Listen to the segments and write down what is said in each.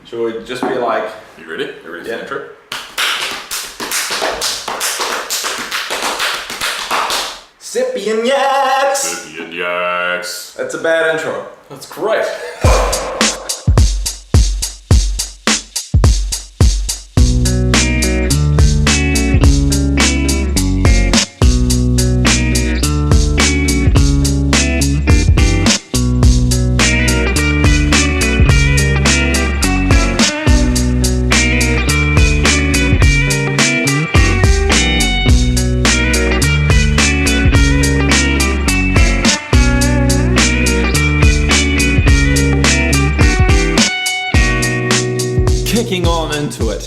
Should we just be like... You ready? You ready for the intro? Sippy and Yakx! Sippy and Yakx. That's a bad intro. That's great. Kicking on into it.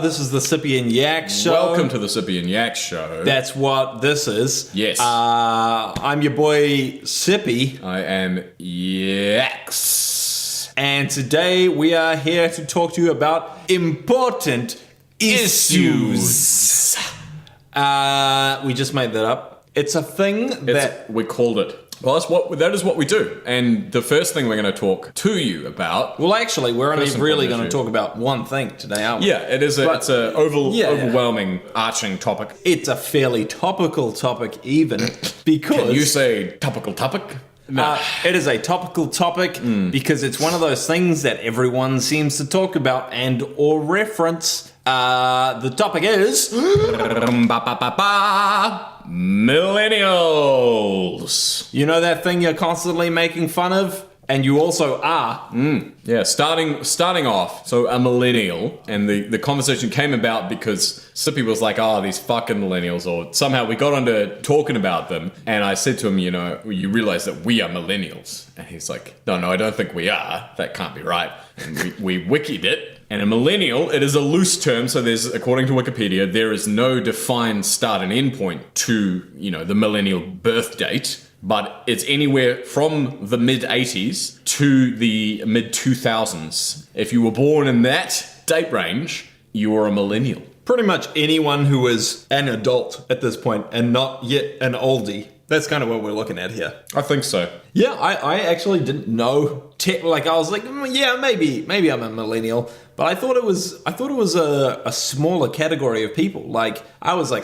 This is the Sippy and Yakx show. Welcome to the Sippy and Yakx show. That's what this is. Yes. I'm your boy Sippy. I am Yakx. And today we are here to talk to you about important issues. We just made that up. It's a thing that... We called it. Well, that is what we do. And the first thing we're going to talk to you about... Well, actually, we're only First and really foremost going to talk about one thing today, aren't we? Yeah, it's a overwhelming, arching topic. It's a fairly topical topic even, because... Can you say topical topic? No. It is a topical topic because it's one of those things that everyone seems to talk about and or reference. The topic is... Millennials. You know that thing you're constantly making fun of? And you also are. Yeah, starting off, so a millennial, and the conversation came about because Sippy was like, these fucking millennials, or somehow we got onto talking about them, and I said to him, you realize that we are millennials. And he's like, no, I don't think we are. That can't be right. And we wikied it. And a millennial, it is a loose term, so there's, according to Wikipedia, there is no defined start and end point to, the millennial birth date. But it's anywhere from the mid-80s to the mid-2000s. If you were born in that date range, you are a millennial. Pretty much anyone who is an adult at this point and not yet an oldie. That's kind of what we're looking at here. I think so. Yeah, I actually didn't know. I was like, yeah, maybe I'm a millennial, but I thought it was a smaller category of people. Like I was like,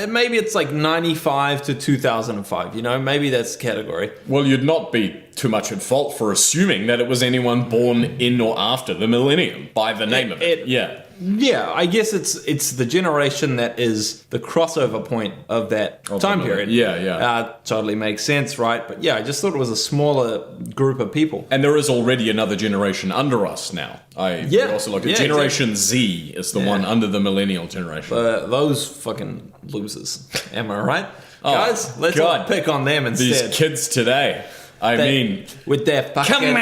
maybe it's like 95 to 2005. Maybe that's the category. Well, you'd not be too much at fault for assuming that it was anyone born in or after the millennium by the name of it. Yeah. Yeah, I guess it's the generation that is the crossover point of that time period. Yeah. Totally makes sense, right? But yeah, I just thought it was a smaller group of people. And there is already another generation under us now. We also looked at Generation Z is the one under the millennial generation. Those fucking losers. Am I right? Guys, let's not pick on them instead. These kids today. With their fucking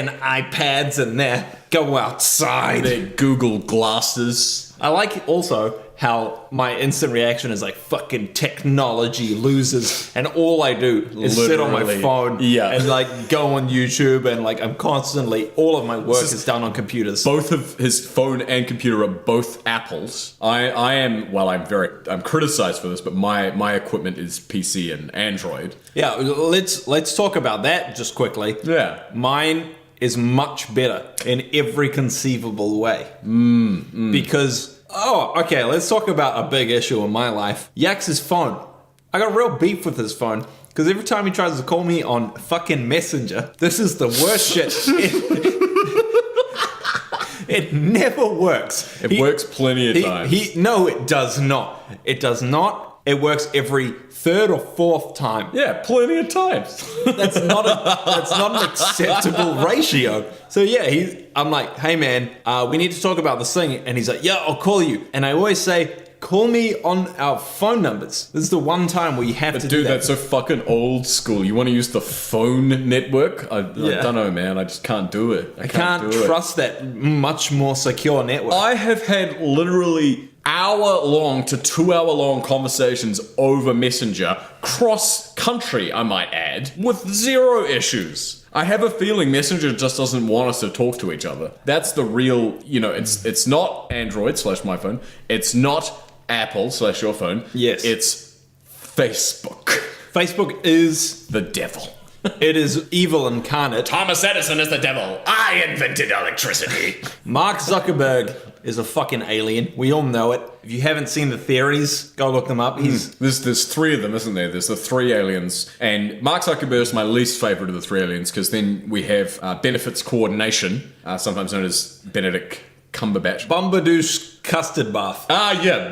iPads and their go outside. Their Google glasses. I like also how my instant reaction is like fucking technology losers, and all I do is sit on my phone and like go on YouTube, and like I'm constantly, all of my work is done on computers. Both of his phone and computer are both Apples. I'm criticized for this, but my equipment is PC and Android. Yeah, let's talk about that just quickly. Yeah. Mine is much better in every conceivable way. Because, let's talk about a big issue in my life. Yax's phone. I got real beef with his phone, because every time he tries to call me on fucking Messenger, this is the worst shit. It never works. It works plenty of times. No, it does not. It does not. It works every third or fourth time. Yeah, plenty of times. That's not an acceptable ratio. So yeah, I'm like, hey man, we need to talk about this thing. And he's like, yeah, I'll call you. And I always say, call me on our phone numbers. This is the one time where you have to do that. Dude, that's so fucking old school. You want to use the phone network? I don't know, man. I just can't do it. I can't trust that much more secure network. I have had literally hour-long to 2-hour-long conversations over Messenger, cross-country, I might add, with zero issues. I have a feeling Messenger just doesn't want us to talk to each other. That's the real, it's not Android / my phone. It's not Apple / your phone. Yes. It's Facebook. Facebook is the devil. It is evil incarnate. Thomas Edison is the devil. I invented electricity. Mark Zuckerberg is a fucking alien. We all know it. If you haven't seen the theories, go look them up. There's three of them, isn't there? There's the three aliens. And Mark Zuckerberg is my least favorite of the three aliens, because then we have benefits coordination, sometimes known as Benedict Cumberbatch. Bumbadoosh custard bath. Yeah,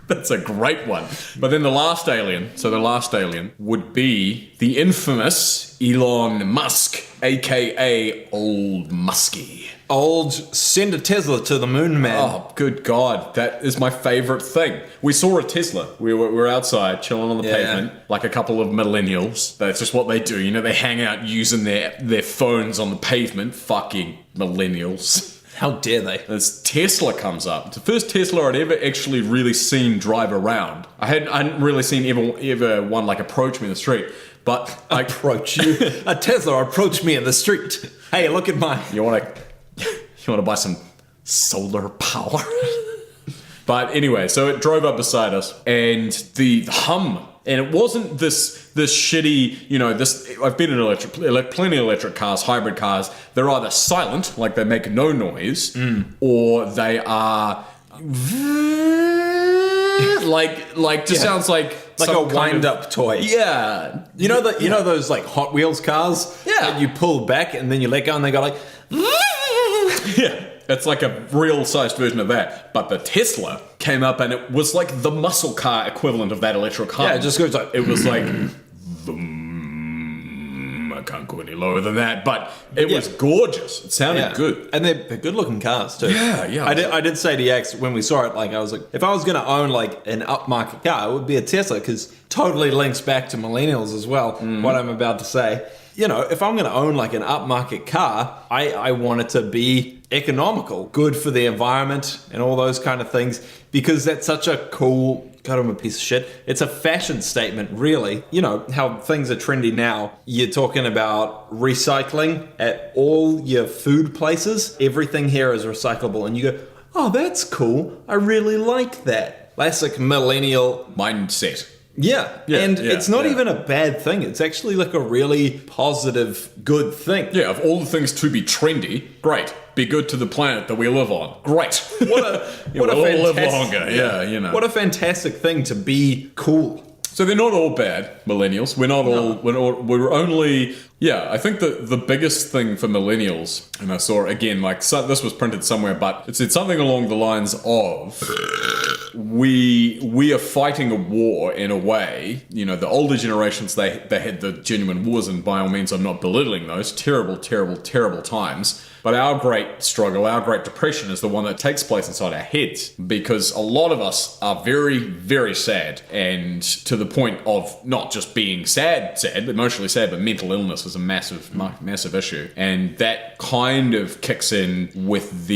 That's a great one. But then the last alien would be the infamous Elon Musk, aka Old Muskie. Old send a Tesla to the moon man. Oh, good God. That is my favorite thing. We saw a Tesla. We were outside chilling on the pavement like a couple of millennials. That's just what they do. You know, they hang out using their phones on the pavement. Fucking millennials. How dare they? This Tesla comes up. It's the first Tesla I'd ever actually really seen drive around. I hadn't really seen ever one like approach me in the street. But approach you? A Tesla approached me in the street. Hey, look at mine. You want to buy some solar power? But anyway, so it drove up beside us, and the hum. And it wasn't this shitty, you know, I've been in plenty of electric cars, hybrid cars. They're either silent, like they make no noise, or they are sounds like a wind-up toy. Yeah. You know those like Hot Wheels cars? Yeah. That you pull back and then you let go and they go like... Yeah. It's like a real-sized version of that. But the Tesla came up and it was like the muscle car equivalent of that electric car. Yeah, it just goes like... It was like... I can't go any lower than that. But it was gorgeous. It sounded good. And they're good-looking cars, too. Yeah. I did say to Yakx when we saw it, like, I was like, if I was going to own, like, an upmarket car, it would be a Tesla, because totally links back to millennials as well, what I'm about to say. You know, if I'm going to own like an upmarket car, I want it to be economical, good for the environment and all those kind of things, because that's such a cool, God, I'm a piece of shit. It's a fashion statement, really. You know, how things are trendy now. You're talking about recycling at all your food places. Everything here is recyclable. And you go, oh, that's cool. I really like that. Classic millennial mindset. Yeah, it's not even a bad thing. It's actually like a really positive, good thing. Yeah, of all the things to be trendy, great. Be good to the planet that we live on. Great. What a fantastic, live longer. Yeah, you know. What a fantastic thing to be cool. So they're not all bad, millennials. We're only... Yeah, I think the biggest thing for millennials, and I saw it again, like this was printed somewhere, but it said something along the lines of, we are fighting a war in a way. You know, the older generations, they had the genuine wars, and by all means I'm not belittling those. Terrible, terrible, terrible times. But our great struggle, our great depression is the one that takes place inside our heads, because a lot of us are very, very sad, and to the point of not just being sad, emotionally sad, but mental illness is a massive issue. And that kind of kicks in with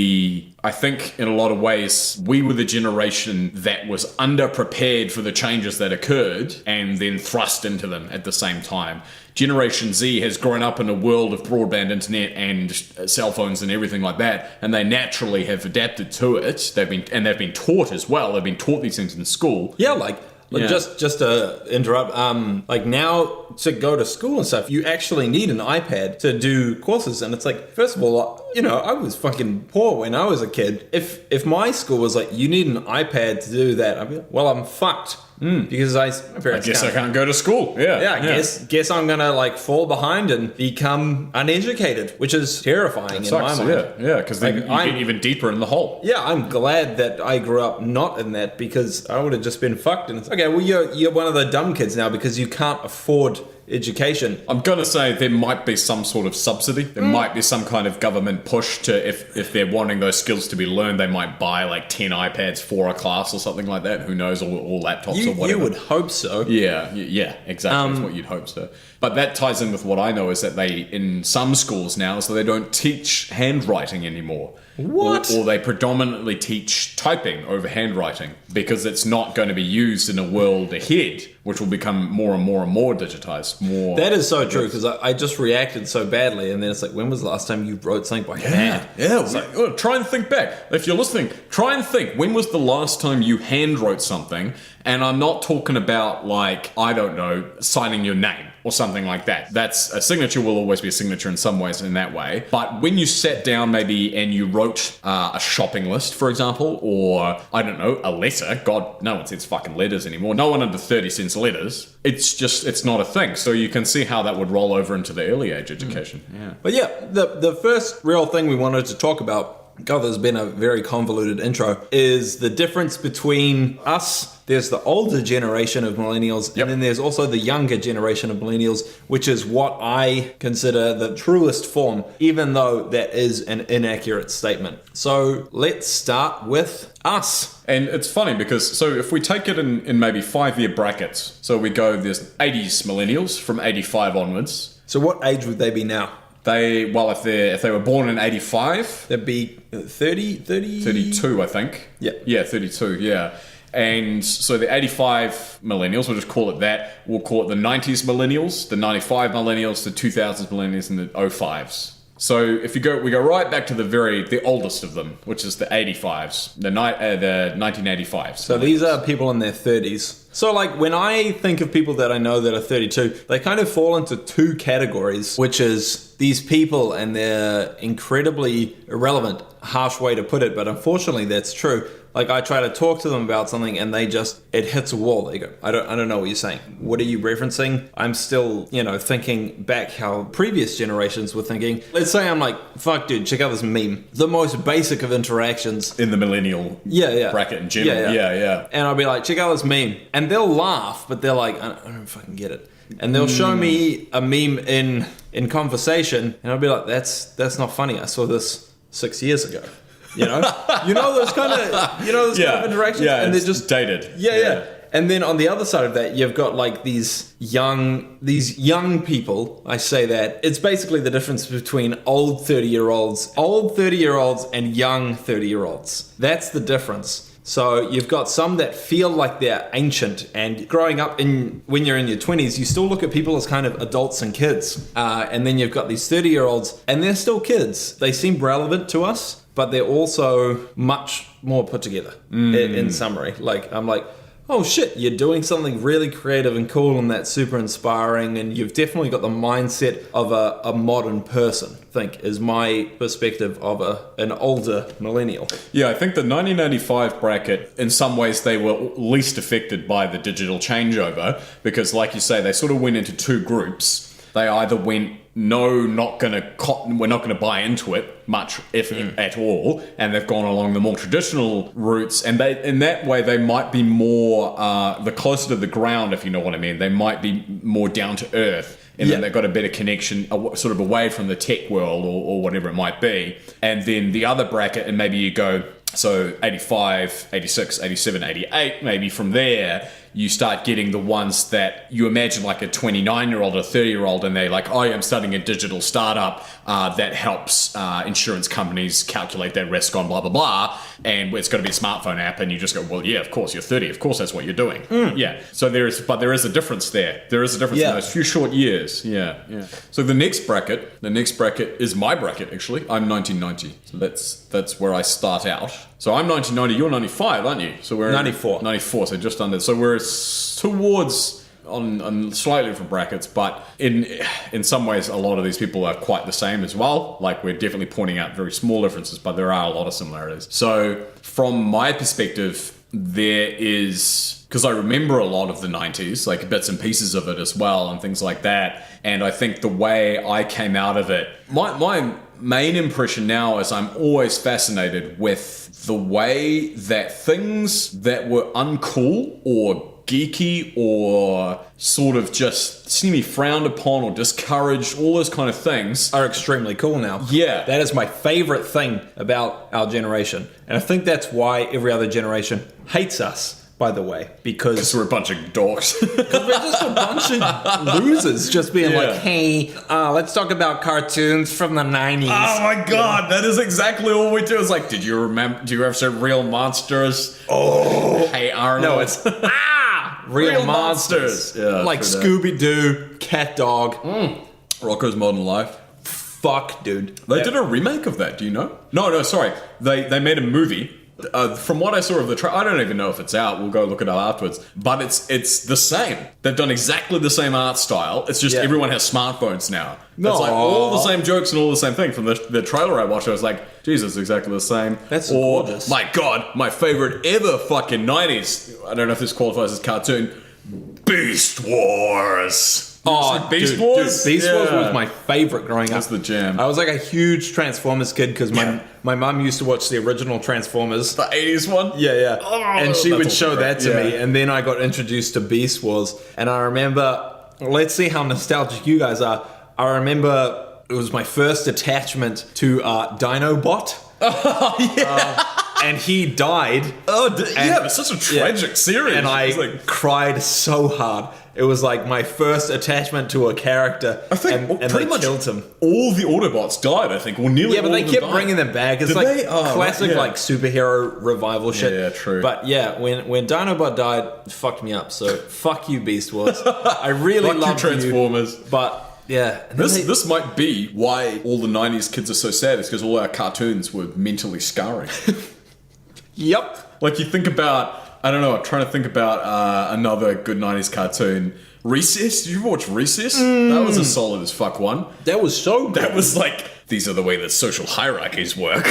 I think in a lot of ways, we were the generation that was underprepared for the changes that occurred and then thrust into them at the same time. Generation Z has grown up in a world of broadband internet and cell phones and everything like that, and they naturally have adapted to it. They've been taught as well. They've been taught these things in school. Yeah, just to interrupt, like now to go to school and stuff, you actually need an iPad to do courses, and it's like, first of all, you know, I was fucking poor when I was a kid. If my school was like, you need an iPad to do that, I'd be like, well, I'm fucked. Because my parents I can't go to school. I guess I'm gonna like fall behind and become uneducated, which is terrifying in my mind. Yeah, because then you get even deeper in the hole. Yeah, I'm glad that I grew up not in that, because I would have just been fucked. And it's okay, well, you're one of the dumb kids now because you can't afford education. I'm gonna say there might be some sort of subsidy. There might be some kind of government push to, if they're wanting those skills to be learned, they might buy like 10 iPads for a class or something like that. Who knows, all laptops or whatever. You would hope so. Yeah, exactly. That's what you'd hope so. But that ties in with what I know is that they, in some schools now, so they don't teach handwriting anymore. What? Or they predominantly teach typing over handwriting, because it's not going to be used in a world ahead, which will become more and more and more digitized. That is so true, because I just reacted so badly, and then it's like, when was the last time you wrote something by hand? Yeah, try and think back. If you're listening, try and think, when was the last time you hand wrote something And I'm not talking about, like, I don't know, signing your name or something like that. That's a signature will always be a signature in some ways in that way. But when you sat down maybe and you wrote a shopping list, for example, or, I don't know, a letter. God, no one sends fucking letters anymore. No one under 30 sends letters. It's not a thing. So you can see how that would roll over into the early age education. Yeah. But yeah, the first real thing we wanted to talk about, God, there's been a very convoluted intro, is the difference between us. There's the older generation of millennials, and then there's also the younger generation of millennials, which is what I consider the truest form, even though that is an inaccurate statement. So let's start with us. And it's funny because, so if we take it in maybe 5-year brackets, so we go, there's 80s millennials from 85 onwards. So what age would they be now? If they were born in 85, they'd be 32, I think. Yeah, 32, yeah. And so the 85 millennials, we'll just call it that. We'll call it the 90s millennials, the 95 millennials, the 2000s millennials, and the 05s. So if we go right back to the oldest of them, which is the 85s, the 1985s. So these are people in their 30s. So like when I think of people that I know that are 32, they kind of fall into two categories, which is these people and they're incredibly irrelevant, harsh way to put it, but unfortunately that's true. Like I try to talk to them about something and it hits a wall. They go, I don't know what you're saying. What are you referencing? I'm still, thinking back how previous generations were thinking. Let's say I'm like, fuck dude, check out this meme. The most basic of interactions. In the millennial bracket in general. Yeah. And I'll be like, check out this meme. And they'll laugh, but they're like, I don't fucking get it. And they'll show me a meme in conversation and I'll be like, that's not funny. I saw this 6 years ago. Those kind of interactions, and they're just dated. Yeah. And then on the other side of that, you've got like these young people. I say that it's basically the difference between old 30-year-olds and young 30-year-olds. That's the difference. So you've got some that feel like they're ancient, and growing up when you're in your 20s, you still look at people as kind of adults and kids. And then you've got these 30-year-olds, and they're still kids. They seem relevant to us, but they're also much more put together in summary. Like, I'm like, oh shit, you're doing something really creative and cool and that's super inspiring, and you've definitely got the mindset of a modern person, I think, is my perspective of an older millennial. Yeah, I think the 1985 bracket, in some ways, they were least affected by the digital changeover because, like you say, they sort of went into two groups. They either went, no, we're not going to buy into it much, if at all, and they've gone along the more traditional routes, and they, in that way, they might be more the closer to the ground, if you know what I mean. They might be more down to earth, and then they've got a better connection, sort of away from the tech world or whatever it might be. And then the other bracket, and maybe you go, so 85, 86, 87, 88, maybe from there, you start getting the ones that you imagine like a 29-year-old or 30-year-old, and they're like, oh, I'm starting a digital startup that helps insurance companies calculate their risk on blah, blah, blah, and it's going to be a smartphone app, and you just go, well, yeah, of course, you're 30, of course that's what you're doing. Yeah, so there is a difference there. There is a difference in those few short years. Yeah. So the next bracket is my bracket, actually. I'm 1990, so that's where I start out. So I'm 1990, you're 95, aren't you? So we're 94. 94, so just under. So we're towards on slightly different brackets, but in some ways, a lot of these people are quite the same as well. Like, we're definitely pointing out very small differences, but there are a lot of similarities. So from my perspective, there is, because I remember a lot of the 90s, like bits and pieces of it as well and things like that. And I think the way I came out of it, my main impression now is I'm always fascinated with the way that things that were uncool or geeky or sort of just semi-frowned upon or discouraged, all those kind of things, are extremely cool now. Yeah. That is my favorite thing about our generation. And I think that's why every other generation hates us, by the way, because we're a bunch of dorks. Because we're just a bunch of losers, just being like, hey, let's talk about cartoons from the 90s. Oh my god, that is exactly what we do. It's like, do you ever say Real Monsters? Oh. Hey Arnold. No, it's Real Monsters. Yeah, like Scooby-Doo, Cat Dog. Rocko's Modern Life. Fuck, dude. They did a remake of that, do you know? No, sorry. They made a movie from what I saw of the trailer, I don't even know if it's out. We'll go look it up afterwards. But it's the same. They've done exactly the same art style. It's just everyone has smartphones now. It's like all the same jokes and all the same thing. From the trailer I watched, I was like, Jesus, exactly the same. That's gorgeous. My God, my favorite ever fucking 90s. I don't know if this qualifies as cartoon. Beast Wars. Oh, Beast Wars? Dude, Beast Wars was my favorite growing up. That's the jam. I was like a huge Transformers kid because my mum used to watch the original Transformers. The 80s one? Yeah. Oh, and she would show that to Yeah. me, and then I got introduced to Beast Wars. And I remember, let's see how nostalgic you guys are. I remember it was my first attachment to Dinobot. Oh, yeah. And he died. It's such a tragic series. And I cried so hard. It was like my first attachment to a character. I think and pretty they much killed him. all the Autobots died, I think. Or nearly all Yeah, but they of them kept died. bringing them back. It's Did like they? Oh, classic yeah. like superhero revival shit. Yeah, true. But yeah, when Dinobot died, it fucked me up. So fuck you, Beast Wars. I really Fuck you, love Transformers. But yeah. And then This might be why all the 90s kids are so sad, is because all our cartoons were mentally scarring. Yep. Like you think about, I don't know, I'm trying to think about another good 90s cartoon. Recess? Did you ever watch Recess? That was a solid as fuck one. That was so good. That was like, these are the way that social hierarchies work.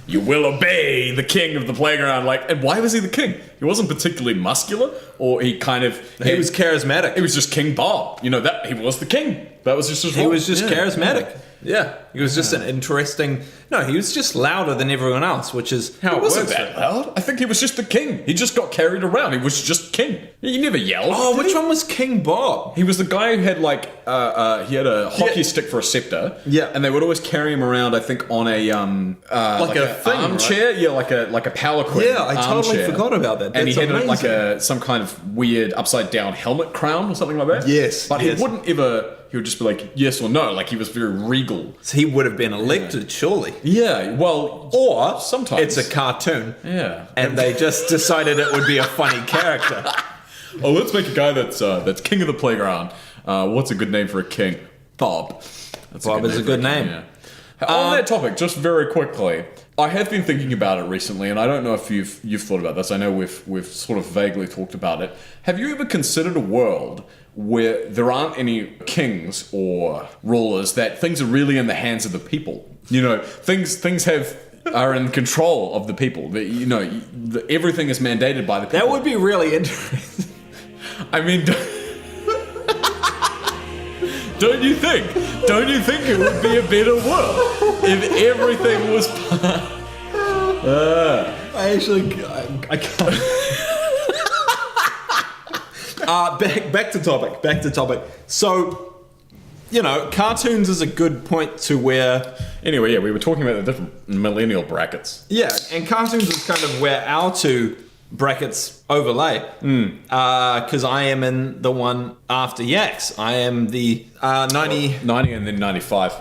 You will obey the king of the playground. Like, and why was he the king? He wasn't particularly muscular, or he kind of... He was charismatic. It was just King Bob. You know, that he was the king. That was just his He role. was just Yeah. charismatic. Yeah. He was just an interesting... No, he was just louder than everyone else, which is how He it wasn't works. that loud. I think he was just the king. He just got carried around. He was just king. He never yelled. Oh, did which he? one was King Bob? He was the guy who had like he had a hockey Yeah. stick for a scepter. Yeah. and they would always carry him around. I think on a like a thing, armchair. Yeah, like a palanquin. Yeah, I totally armchair. forgot about that. And he That's had like amazing. some kind of weird upside down helmet crown or something like that. Yes, but yes. he wouldn't ever. He would just be like yes or no. Like he was very regal. So he would have been elected, surely. Yeah. Well, Or sometimes it's a cartoon. Yeah. And they just decided it would be a funny character. Oh, let's make a guy that's king of the playground. What's a good name for a king? Bob. That's Bob is a good for name. king, yeah. On that topic, just very quickly, I have been thinking about it recently, and I don't know if you've thought about this. I know we've sort of vaguely talked about it. Have you ever considered a world where there aren't any kings or rulers, that things are really in the hands of the people? You know, things are in control of the people. Everything is mandated by the people. That would be really interesting. I mean, don't you think? Don't you think it would be a better world if everything was? I can't. Back to topic. So, cartoons is a good point to where... Anyway, yeah, we were talking about the different millennial brackets. Yeah, and cartoons is kind of where our two brackets overlay. Because I am in the one after Yakx. I am the 90... 90 and then 95.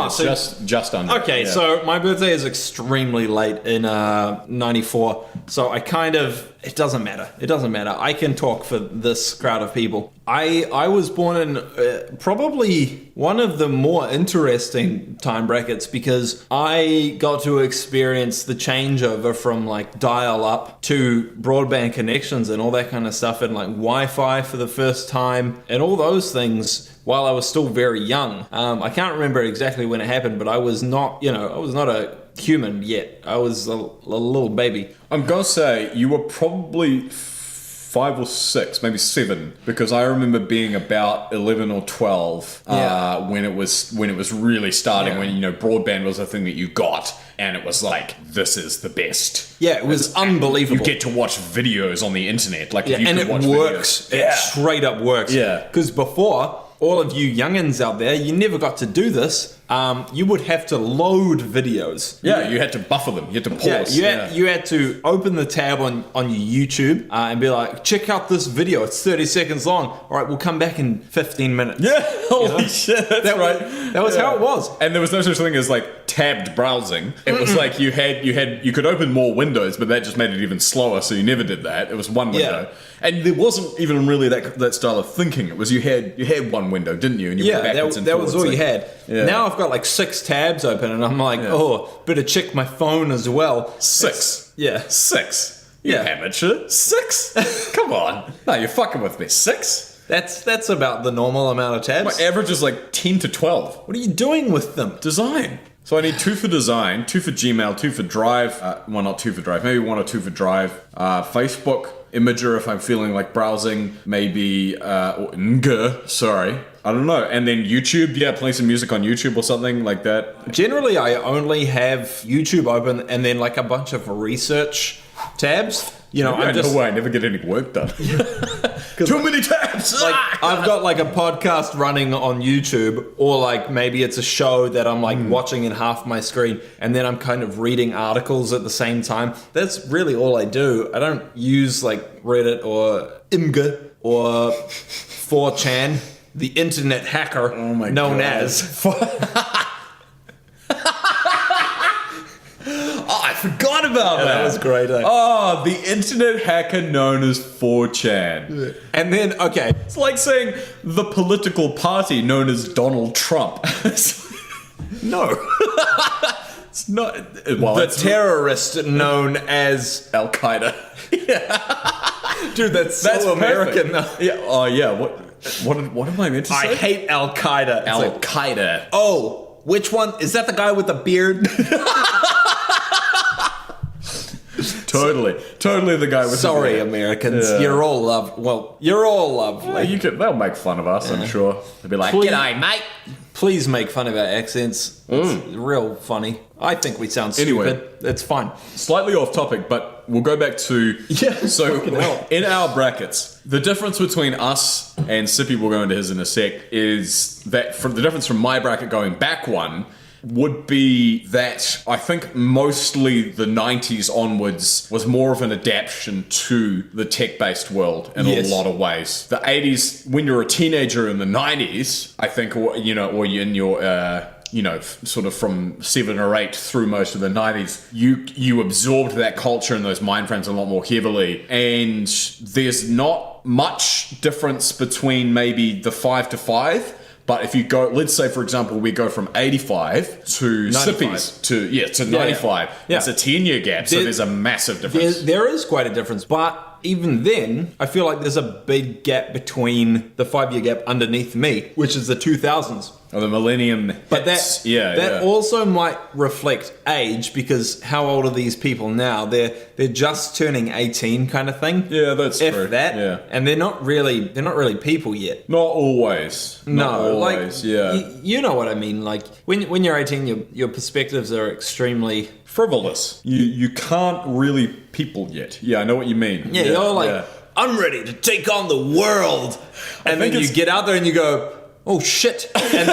So just under. Okay, yeah. so my birthday is extremely late in 94, so it doesn't matter. It doesn't matter. I can talk for this crowd of people. I was born in probably one of the more interesting time brackets because I got to experience the changeover from like dial-up to broadband connections and all that kind of stuff, and like Wi-Fi for the first time and all those things while I was still very young. I can't remember exactly when it happened, but I was not a human yet. I was a little baby. I'm gonna say you were probably 5 or 6, maybe 7, because I remember being about 11 or 12 when it was really starting. Yeah. When broadband was a thing that you got, and it was like, this is the best. Yeah, it was unbelievable. You get to watch videos on the internet, like if you and could it watch works. videos. It straight up works. Yeah. Because before, all of you youngins out there, you never got to do this. You would have to load videos. Yeah, you had to buffer them. You had to pause. You had to open the tab on your YouTube and be like, check out this video. It's 30 seconds long. All right, we'll come back in 15 minutes. Yeah, holy shit, that's right. That was how it was. And there was no such thing as like tabbed browsing. It was like you could open more windows, but that just made it even slower. So you never did that. It was one window. And there wasn't even really that style of thinking. It was you had one window, didn't you? And you went backwards and that was all forwards, you had. Yeah. Now I've got like 6 tabs open, and I'm like, better check my phone as well. 6. Yeah. 6. You Yeah. amateur. 6? Come on. No, you're fucking with me. 6? That's about the normal amount of tabs. My average is like 10 to 12. What are you doing with them? Design. So I need 2 for design, 2 for Gmail, 2 for Drive. Well, not 2 for Drive, maybe 1 or 2 for Drive. Facebook, Imager if I'm feeling like browsing, maybe, or Ng, sorry. I don't know. And then YouTube, play some music on YouTube or something like that. Generally, I only have YouTube open and then like a bunch of research tabs. You know, I never get any work done. Too many tabs! Like, I've got like a podcast running on YouTube, or like maybe it's a show that I'm like watching in half my screen, and then I'm kind of reading articles at the same time. That's really all I do. I don't use like Reddit or Imgur or 4chan, the internet hacker known as. Oh, I forgot about that. That was great. Oh, the internet hacker known as 4chan. And then, okay. It's like saying the political party known as Donald Trump. No. It's not. Well, The terrorist known as Al-Qaeda. Dude, that's so American. Yeah. Oh, yeah. What am I meant to say? I hate Al-Qaeda. It's like, Al-Qaeda. oh, which one? Is that the guy with the beard? Totally the guy with Sorry, the beard. Americans. Yeah. You're all lovely. They'll make fun of us, I'm sure. They'll be like, Please- "G'day, mate." Please make fun of our accents. It's real funny. I think we sound stupid. Anyway. It's fine. Slightly off topic, but we'll go back to... Yeah, So, fucking hell. in our brackets, the difference between us and Sippy, we'll go into his in a sec, is that the difference from my bracket going back one would be that I think mostly the 90s onwards was more of an adaptation to the tech-based world in Yes. a lot of ways. The 80s, when you're a teenager in the 90s, I think, or you're in your... sort of from 7 or 8 through most of the 90s, you absorbed that culture and those mind frames a lot more heavily. And there's not much difference between maybe the 5 to 5. But if you go, let's say, for example, we go from 85 to 95. Sippies to 95. Yeah. It's a 10-year gap, so there's a massive difference. There is quite a difference, but even then, I feel like there's a big gap between the 5-year gap underneath me, which is the 2000s. Or the millennium. But hits. that also might reflect age, because how old are these people now? They're just turning 18, kind of thing. Yeah, that's if true. that. Yeah. And they're not really people yet. Not always. Not No, always, like you know what I mean. Like when you're 18, your perspectives are extremely frivolous. You can't really people yet. Yeah, I know what you mean. Yeah, you're like, I'm ready to take on the world. And then you get out there and you go, oh shit. And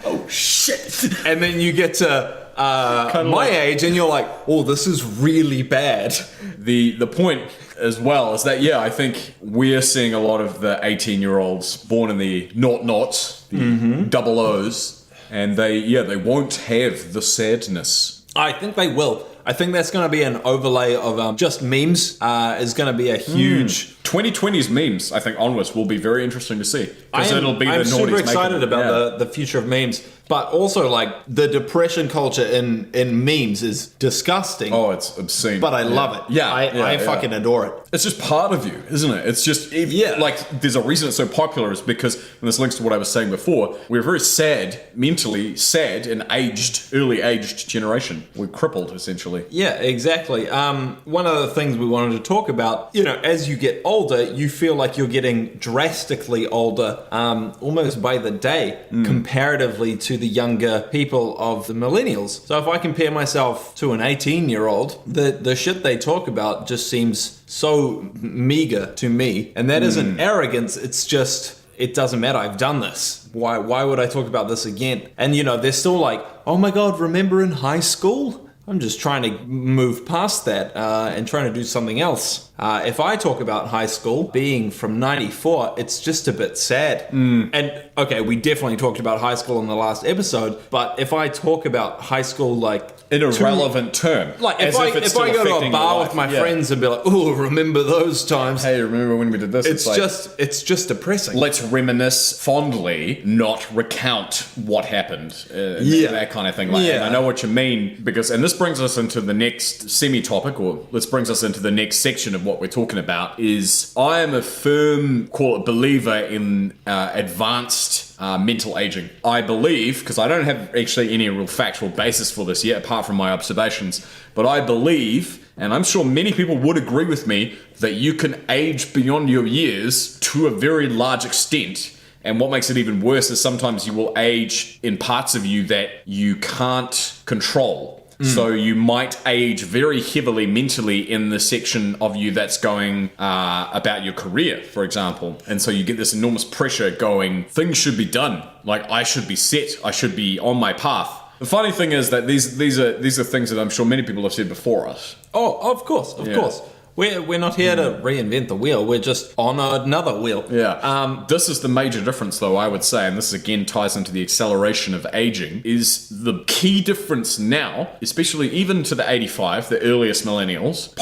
oh shit. and then you get to my age and you're like, oh, this is really bad. The point as well is that, I think we're seeing a lot of the 18-year-olds born in the noughts, the double O's, and they won't have the sadness. I think they will. I think that's going to be an overlay of just memes. Is going to be a huge 2020's memes, I think, onwards will be very interesting to see. I'm super excited about the future of memes. But also, like, the depression culture in memes is disgusting. Oh, it's obscene. But I love it. Yeah. I fucking adore it. It's just part of you, isn't it? It's just, like, there's a reason it's so popular is because, and this links to what I was saying before, we're very sad, mentally sad and early aged generation. We're crippled, essentially. Yeah, exactly. One of the things we wanted to talk about, as you get older, you feel like you're getting drastically older, almost by the day, comparatively to the younger people of the millennials. So if I compare myself to an 18-year-old, the shit they talk about just seems so meager to me. And that isn't arrogance, it's just, it doesn't matter, I've done this. Why would I talk about this again? And they're still like, oh my god, remember in high school? I'm just trying to move past that and trying to do something else. If I talk about high school being from 94, it's just a bit sad. And okay, we definitely talked about high school in the last episode, but if I talk about high school like in a relevant term. Like, as if it's I still go to a affecting bar your with my life. friends and be like, oh, remember those times? Hey, remember when we did this? It's just depressing. Let's reminisce fondly, not recount what happened. That kind of thing. Like, and I know what you mean, because, and this brings us into the next semi-topic, or this brings us into the next section of what we're talking about, is I am a firm, call it, believer in advanced mental aging. I believe, because I don't have actually any real factual basis for this yet, apart from my observations, but I believe, and I'm sure many people would agree with me, that you can age beyond your years to a very large extent. And what makes it even worse is sometimes you will age in parts of you that you can't control. So you might age very heavily mentally in the section of you that's going about your career, for example. And so you get this enormous pressure going, things should be done. Like, I should be set. I should be on my path. The funny thing is that these are things that I'm sure many people have said before us. Oh, of course. We're not here to reinvent the wheel. We're just on another wheel. Yeah. This is the major difference, though, I would say, and this again ties into the acceleration of aging, is the key difference now, especially even to the 85, the earliest millennials,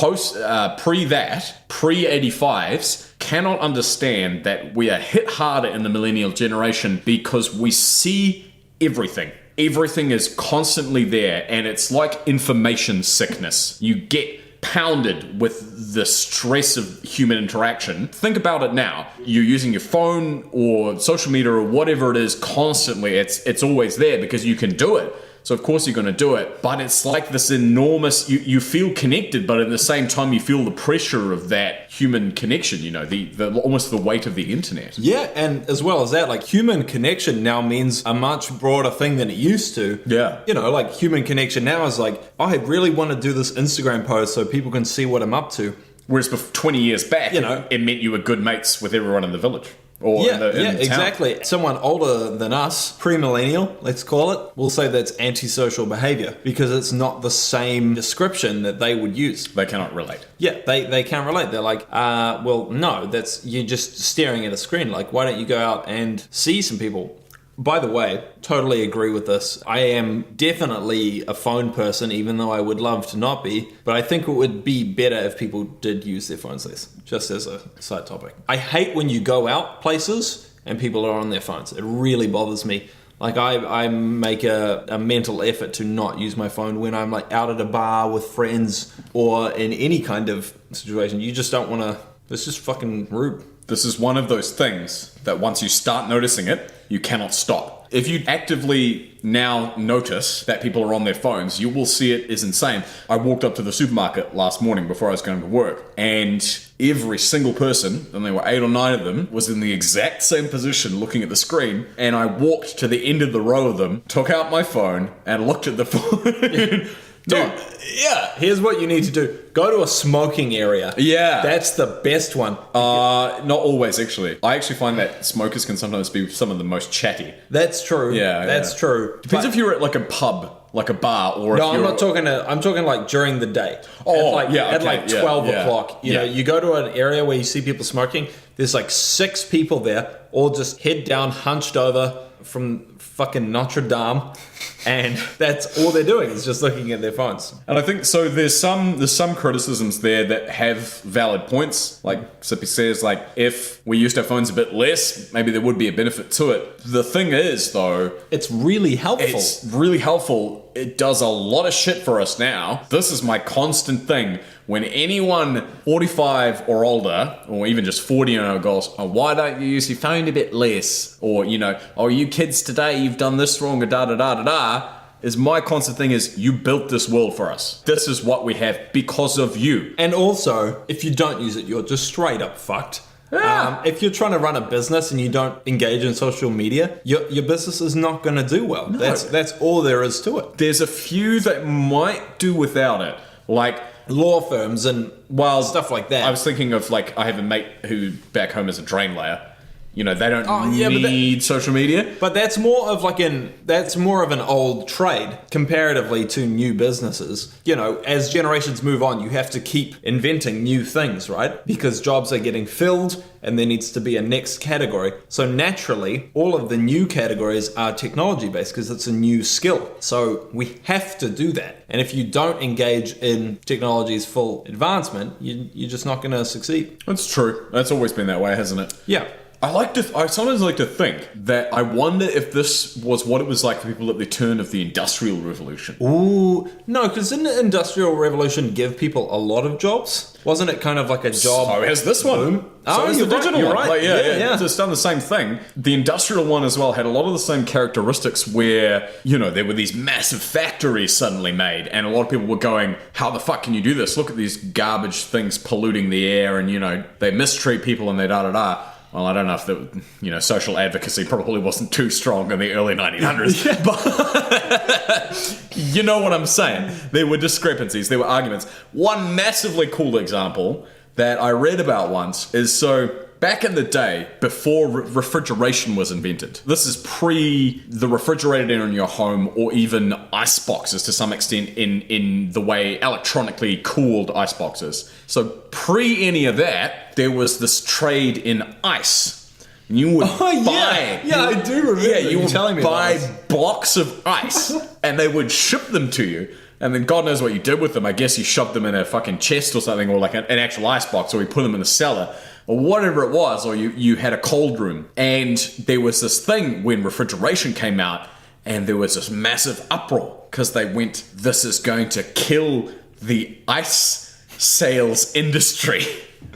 pre-85s, cannot understand that we are hit harder in the millennial generation because we see everything. Everything is constantly there, and it's like information sickness. You get pounded with the stress of human interaction. Think about it now. You're using your phone or social media or whatever it is constantly. It's always there because you can do it. So of course you're going to do it. But it's like this enormous, you feel connected, but at the same time you feel the pressure of that human connection, you know, the almost the weight of the internet. Yeah, and as well as that, like, human connection now means a much broader thing than it used to. Yeah. You know, like, human connection now is like, I really want to do this Instagram post so people can see what I'm up to. Whereas 20 years back, you know, it meant you were good mates with everyone in the village. Or in the town. Exactly. Someone older than us, pre-millennial, let's call it, will say that's antisocial behavior because it's not the same description that they would use. They cannot relate. Yeah, they can't relate. They're like, well, no, that's, you're just staring at a screen. Like, why don't you go out and see some people? By the way, totally agree with this. I am definitely a phone person, even though I would love to not be. But I think it would be better if people did use their phones less, just as a side topic. I hate when you go out places and people are on their phones. It really bothers me. Like, I make a mental effort to not use my phone when I'm, like, out at a bar with friends or in any kind of situation. You just don't want to... It's just fucking rude. This is one of those things that once you start noticing it, you cannot stop. If you actively now notice that people are on their phones, you will see it is insane. I walked up to the supermarket last morning before I was going to work, and every single person, and there were 8 or 9 of them, was in the exact same position looking at the screen, and I walked to the end of the row of them, took out my phone, and looked at the phone. Dude, yeah, here's what you need to do. Go to a smoking area. Yeah. That's the best one. Not always, actually. I actually find that smokers can sometimes be some of the most chatty. That's true. Yeah. That's true. Depends if you're at, like, a pub, like a bar, or no, if you're... I'm talking like during the day. Oh, at 12 o'clock. You know, you go to an area where you see people smoking, there's like 6 people there, all just head down, hunched over from fucking Notre Dame, and that's all they're doing is just looking at their phones. And I think so. There's some criticisms there that have valid points. Like Sippy says, like, if we used our phones a bit less, maybe there would be a benefit to it. The thing is, though, it's really helpful. It's really helpful. It does a lot of shit for us now. This is my constant thing. When anyone 45 or older, or even just 40 goes, oh, why don't you use your phone a bit less? Or, you know, oh, you kids today, you've done this wrong, or da-da-da-da-da, is my constant thing is, you built this world for us. This is what we have because of you. And also, if you don't use it, you're just straight up fucked. Yeah. If you're trying to run a business and you don't engage in social media, your business is not going to do well. No. That's all there is to it. There's a few that might do without it, like law firms and stuff like that. I was thinking of, like, I have a mate who back home is a drain layer, they don't yeah, need social media. But that's more of an old trade comparatively to new businesses. As generations move on, you have to keep inventing new things, right? Because jobs are getting filled and there needs to be a next category. So naturally, all of the new categories are technology based because it's a new skill. So we have to do that. And if you don't engage in technology's full advancement, you're just not going to succeed. That's true. That's always been that way, hasn't it? Yeah. I sometimes like to think that I wonder if this was what it was like for people at the turn of the Industrial Revolution. Ooh, no, because didn't the Industrial Revolution give people a lot of jobs? Wasn't it kind of like a job? So has this one. boom? So has the digital you're one. right. Like, Yeah. It's done the same thing. The industrial one as well had a lot of the same characteristics where, there were these massive factories suddenly made, and a lot of people were going, how the fuck can you do this? Look at these garbage things polluting the air, and, they mistreat people and they da-da-da. Well, I don't know if the, social advocacy probably wasn't too strong in the early 1900s, but you know what I'm saying. There were discrepancies, there were arguments. One massively cool example that I read about once is back in the day, before refrigeration was invented, this is pre the refrigerator in your home or even ice boxes to some extent in the way electronically cooled ice boxes. So pre any of that, there was this trade in ice. You would buy... Yeah, I do remember you would telling me buy about blocks of ice and they would ship them to you. And then God knows what you did with them. I guess you shoved them in a fucking chest or something, or like an actual ice box, or you put them in a cellar, or whatever it was, or you had a cold room. And there was this thing when refrigeration came out, and there was this massive uproar, because they went, this is going to kill the ice sales industry.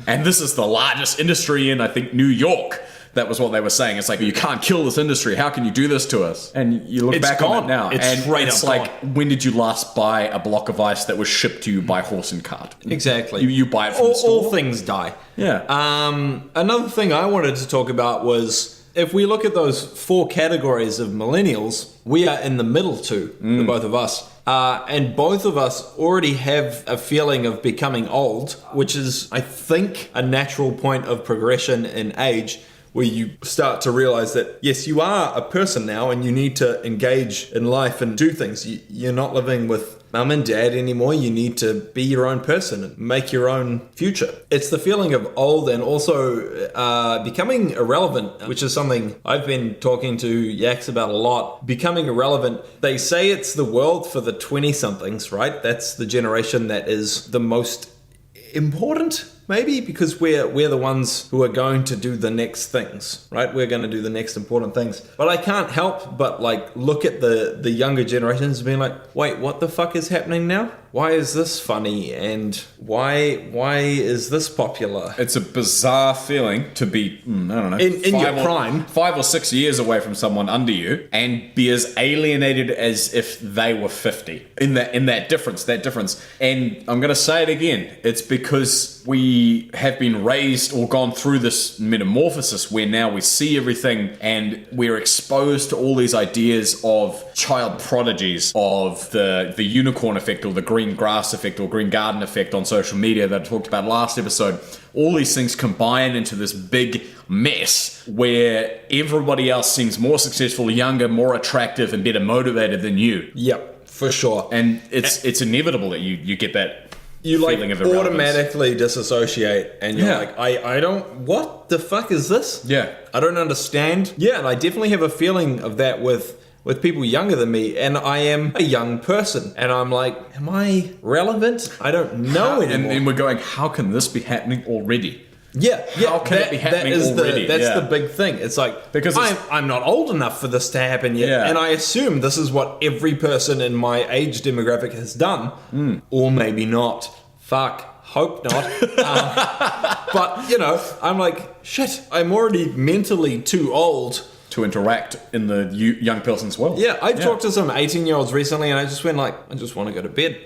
And this is the largest industry in, I think, New York. That was what they were saying. It's like, you can't kill this industry. How can you do this to us? And you look back on it now. It's like, when did you last buy a block of ice that was shipped to you by horse and cart? Exactly. You buy it from the store. All things die. Yeah. Another thing I wanted to talk about was, if we look at those 4 categories of millennials, we are in the middle two, the both of us. And both of us already have a feeling of becoming old, which is, I think, a natural point of progression in age, where you start to realize that, yes, you are a person now and you need to engage in life and do things. You're not living with mum and dad anymore. You need to be your own person and make your own future. It's the feeling of old and also becoming irrelevant, which is something I've been talking to Yakx about a lot. Becoming irrelevant. They say it's the world for the 20-somethings, right? That's the generation that is the most important, maybe, because we're the ones who are going to do the next things, right? We're going to do the next important things. But I can't help but look at the younger generations and being like, wait, what the fuck is happening now? Why is this funny? And why is this popular? It's a bizarre feeling to be, I don't know, in your prime, 5 or 6 years away from someone under you and be as alienated as if they were 50. In that difference. And I'm going to say it again. It's because we have been raised or gone through this metamorphosis where now we see everything and we're exposed to all these ideas of child prodigies, of the unicorn effect or the green grass effect or green garden effect on social media that I talked about last episode. All these things combine into this big mess where everybody else seems more successful, younger, more attractive, and better motivated than you. Yep, for sure. And it's inevitable that you get that feeling of irrelevance. Automatically disassociate and you're like, I don't, what the fuck is this? Yeah. I don't understand. Yeah, and I definitely have a feeling of that with people younger than me, and I am a young person, and I'm like, am I relevant? I don't know anymore. And we're going, how can this be happening already? Yeah. How can it be happening already? That's the big thing. It's like, because I'm not old enough for this to happen yet, and I assume this is what every person in my age demographic has done, or maybe not. Fuck. Hope not. But, I'm like, shit, I'm already mentally too old to interact in the young person's world. Yeah, I talked to some 18-year-olds recently and I just went I just want to go to bed.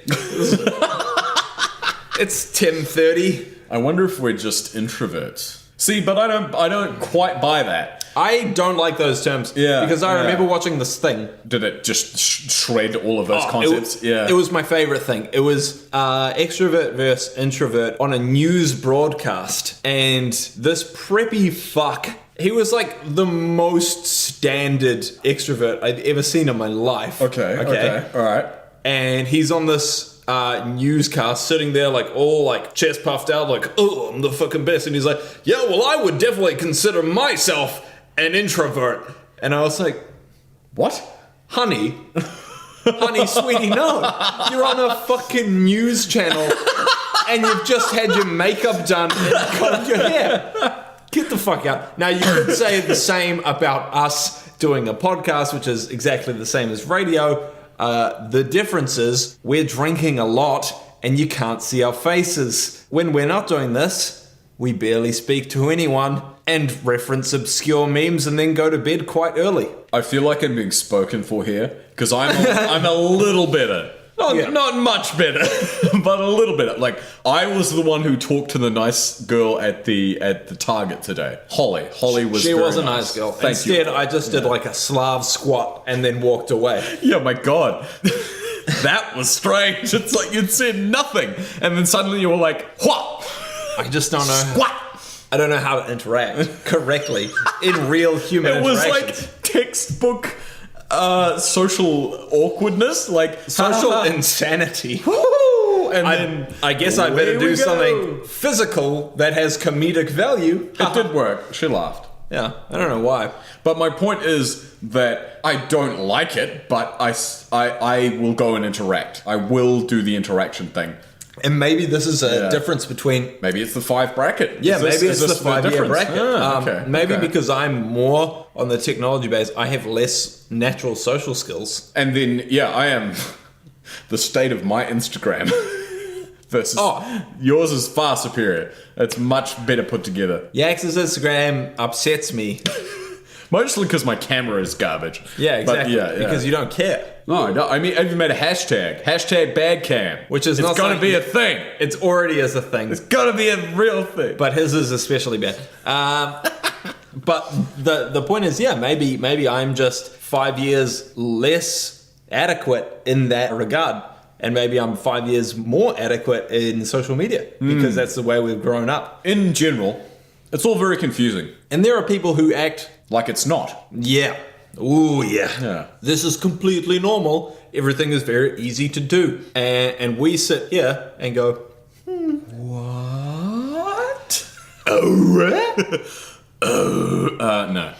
It's 10:30. I wonder if we're just introverts. See, but I don't quite buy that. I don't like those terms. Yeah, Because I yeah. remember watching this thing. Did it just shred all of those Oh, concepts? It was my favorite thing. It was extrovert versus introvert on a news broadcast. And this preppy fuck, he was like the most standard extrovert I'd ever seen in my life. Okay. All right. And he's on this newscast sitting there like all like chest puffed out like, oh, I'm the fucking best. And he's like, yeah, well, I would definitely consider myself an introvert. And I was like, What? honey, sweetie, no. You're on a fucking news channel and you've just had your makeup done and combed your hair. Get the fuck out. Now, you could say the same about us doing a podcast, which is exactly the same as radio. The difference is we're drinking a lot and you can't see our faces. When we're not doing this, we barely speak to anyone and reference obscure memes and then go to bed quite early. I feel like I'm being spoken for here because I'm a little better. Not much better, but a little better. Like, I was the one who talked to the nice girl at the Target today. Holly was. She very was a nice girl. Thank you. Instead, I just did like a Slav squat and then walked away. Yeah, my God. That was strange. It's like you'd said nothing. And then suddenly you were like, what? I just don't know. Squat. I don't know how to interact correctly in real human It was interactions. like textbook social awkwardness, like Social insanity. Woo! And then I guess I better away do we go. something physical that has comedic value. It did work. She laughed. Yeah, I don't know why. But my point is that I don't like it, but I will go and interact. I will do the interaction thing. And maybe this is a difference between... Maybe it's the 5 bracket. Yeah, maybe it's the 5-year difference? bracket. Okay. Maybe because I'm more on the technology base, I have less natural social skills. And then, yeah, I am the state of my Instagram versus yours is far superior. It's much better put together. Yax's Instagram upsets me. Mostly because my camera is garbage. Yeah, exactly. But Because you don't care. No, I mean, I even made a hashtag BadCam, Which is it's not going to something- be a thing. It's already as a thing. It's going to be a real thing. But his is especially bad. But the point is, yeah, maybe I'm just 5 years less adequate in that regard. And maybe I'm 5 years more adequate in social media because that's the way we've grown up. In general, it's all very confusing. And there are people who act, Like it's not. yeah, ooh, yeah. Yeah. This is completely normal. Everything is very easy to do. And we sit here and go, What? No.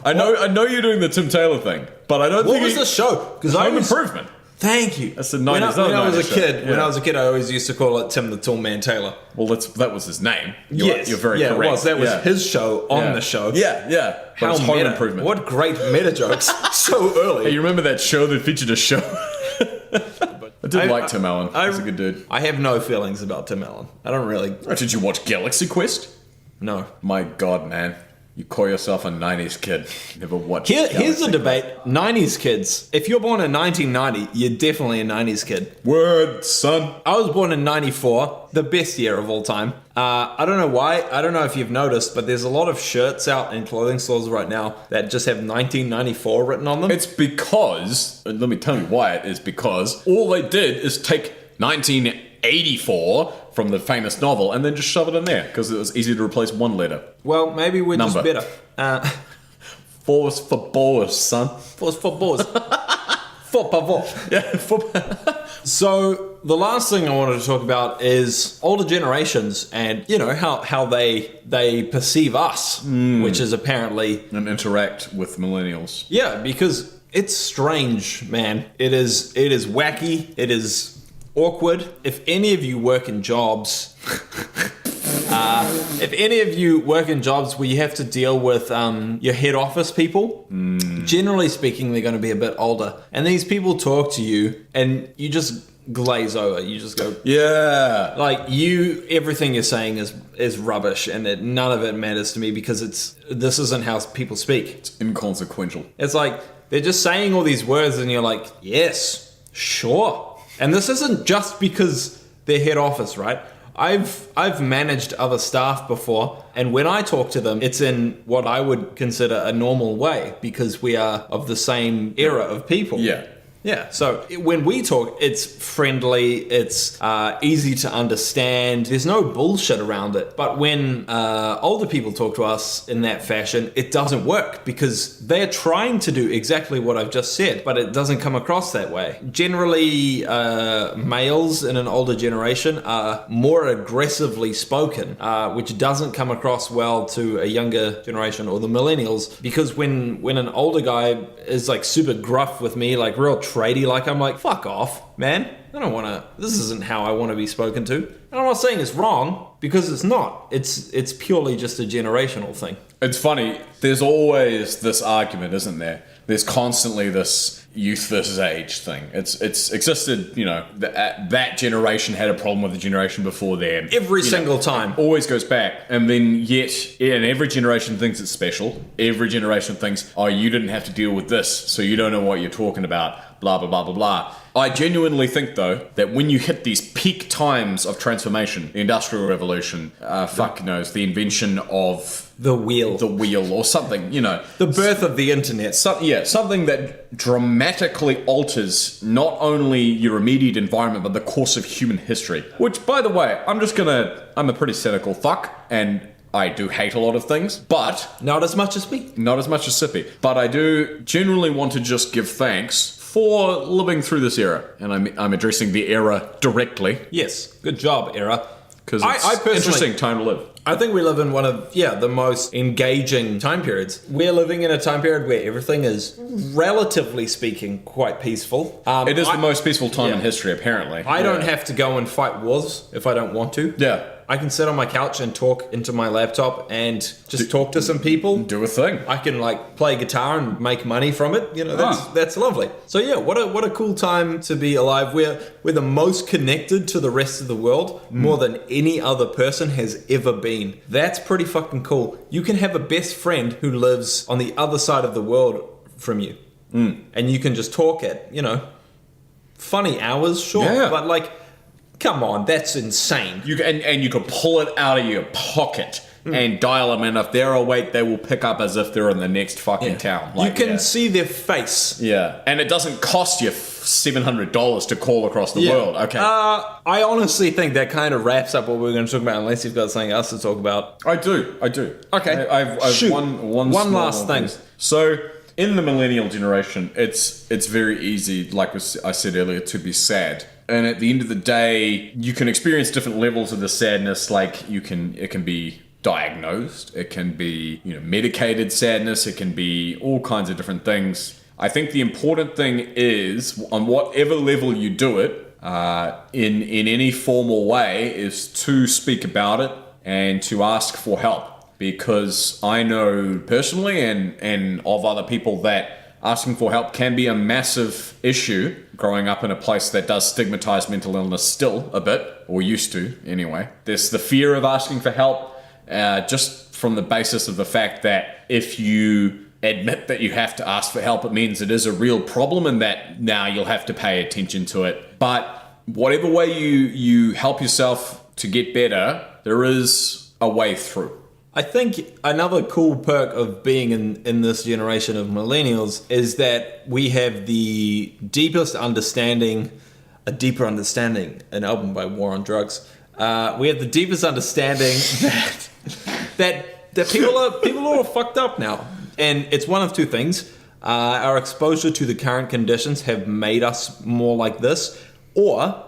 I know you're doing the Tim Taylor thing, but I don't what think was the show? Because Home Improvement. Thank you. That's the when 90s. I was a 90s kid, show. when Yeah. I was a kid, I always used to call it Tim the Tall Man Taylor. Well, that was his name. You're very yeah, correct. it was. That was Yeah. his show on Yeah. the show. Yeah. But How it's Home meta. Improvement. What great meta jokes so early. Hey, you remember that show that featured a show? I did like Tim Allen. He's a good dude. I have no feelings about Tim Allen. I don't really. Did you watch Galaxy Quest? No. My God, man. You call yourself a 90s kid. Never watched Here's Galaxy the debate. 90s kids. If you're born in 1990, you're definitely a 90s kid. Word, son. I was born in 94, the best year of all time. I don't know why. I don't know if you've noticed, but there's a lot of shirts out in clothing stores right now that just have 1994 written on them. It's because, let me tell you why it is, because all they did is take 1984 from the famous novel and then just shove it in there because it was easy to replace one letter. Well, maybe we're Number. just better. Force for Boris, son. For boys. For favor. Yeah, So the last thing I wanted to talk about is older generations and, you know, how they perceive us, which is apparently... and interact with millennials. Yeah, because it's strange, man. It is wacky. It is awkward. If any of you work in jobs... if any of you work in jobs where you have to deal with your head office people, generally speaking, they're going to be a bit older. And these people talk to you and you just glaze over. You just go, Yeah. like, everything you're saying is rubbish and none of it matters to me because this isn't how people speak. It's inconsequential. It's like, they're just saying all these words and you're like, yes, sure. And this isn't just because they're head office, right? I've managed other staff before, and when I talk to them, it's in what I would consider a normal way because we are of the same era of people. Yeah. Yeah, so when we talk, it's friendly, it's easy to understand, there's no bullshit around it. But when older people talk to us in that fashion, it doesn't work because they're trying to do exactly what I've just said, but it doesn't come across that way. Generally, males in an older generation are more aggressively spoken, which doesn't come across well to a younger generation or the millennials, because when an older guy is like super gruff with me, like real tradie, like I'm like, fuck off, man. I don't want to, this isn't how I want to be spoken to. And I'm not saying it's wrong, because it's not. It's purely just a generational thing. It's funny, there's always this argument, isn't there? There's constantly this youth versus age thing. It's existed, you know, that generation had a problem with the generation before them. Every single time. Always goes back. And then yet, and every generation thinks it's special. Every generation thinks, oh, you didn't have to deal with this, so you don't know what you're talking about, blah, blah, blah, blah, blah. I genuinely think, though, that when you hit these peak times of transformation, the Industrial Revolution, fuck knows, the invention of the wheel or something, you know. The birth of the internet. Something that dramatically alters not only your immediate environment, but the course of human history. Which, by the way, I'm a pretty cynical fuck, and I do hate a lot of things, but... Not as much as me. Not as much as Sippy. But I do genuinely want to just give thanks for living through this era. And I'm addressing the era directly. Yes, good job, era. Because it's an interesting time to live. I think we live in one of, the most engaging time periods. We're living in a time period where everything is, relatively speaking, quite peaceful. It is the most peaceful time in history, apparently. I don't have to go and fight wars if I don't want to. Yeah. I can sit on my couch and talk into my laptop and just talk to some people. Do a thing. I can like play guitar and make money from it. You know, that's lovely. So yeah, what a cool time to be alive. We're the most connected to the rest of the world more than any other person has ever been. That's pretty fucking cool. You can have a best friend who lives on the other side of the world from you. And you can just talk at, funny hours, sure. Yeah. But like, come on, that's insane. You can pull it out of your pocket and dial them in. If they're awake, they will pick up as if they're in the next fucking town. Like, you can see their face. Yeah. And it doesn't cost you $700 to call across the world. Okay. I honestly think that kind of wraps up what we're going to talk about, unless you've got something else to talk about. I do. Okay. I've Shoot. one last thing. So, in the millennial generation, it's very easy, like I said earlier, to be sad. And at the end of the day, you can experience different levels of the sadness. Like it can be diagnosed, it can be medicated sadness, it can be all kinds of different things. I think the important thing is, on whatever level you do it, in any formal way, is to speak about it and to ask for help. Because I know personally and of other people that asking for help can be a massive issue growing up in a place that does stigmatize mental illness still a bit, or used to anyway. There's the fear of asking for help, just from the basis of the fact that if you admit that you have to ask for help, it means it is a real problem and that now you'll have to pay attention to it. But whatever way you help yourself to get better, there is a way through. I think another cool perk of being in this generation of millennials is that we have the deepest understanding, an album by War on Drugs. We have the deepest understanding that people are all fucked up now. And it's one of two things. Our exposure to the current conditions have made us more like this, or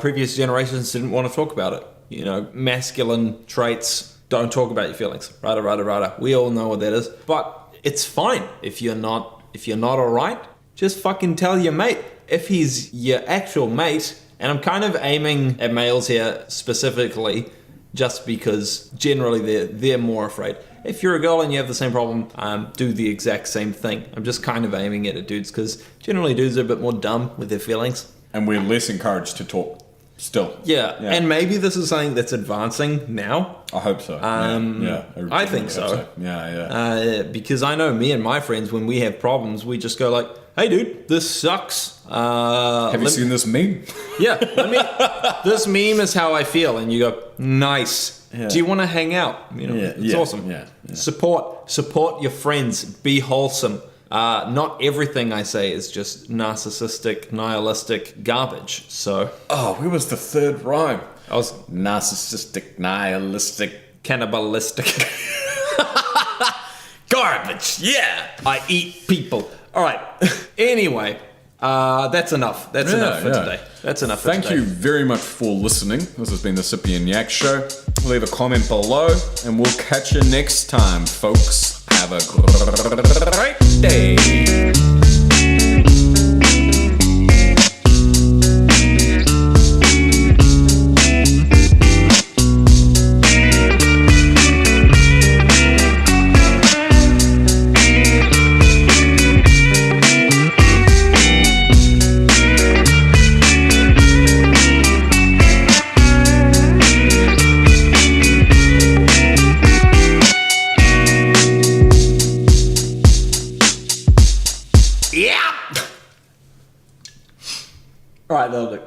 previous generations didn't want to talk about it. Masculine traits. Don't talk about your feelings. Rada. We all know what that is. But it's fine if you're not alright. Just fucking tell your mate. If he's your actual mate, and I'm kind of aiming at males here specifically, just because generally they're more afraid. If you're a girl and you have the same problem, do the exact same thing. I'm just kind of aiming at dudes, because generally dudes are a bit more dumb with their feelings. And we're less encouraged to talk. Still. Yeah, and maybe this is something that's advancing now. I hope so. I think so. Yeah. Because I know me and my friends, when we have problems, we just go like, hey dude, this sucks. Have you seen this meme? Yeah, this meme is how I feel. And you go, nice. Yeah. Do you want to hang out? It's awesome. Yeah. Support your friends. Be wholesome. Not everything I say is just narcissistic, nihilistic garbage. So, Where was the third rhyme? I was Narcissistic, nihilistic, cannibalistic. garbage. Yeah. I eat people. All right. Anyway, that's enough. That's enough for today. That's enough for Thank today. you very much for listening. This has been the Sippy and Yakx Show. Leave a comment below, and we'll catch you next time, folks. Have a great day. All right, that'll do.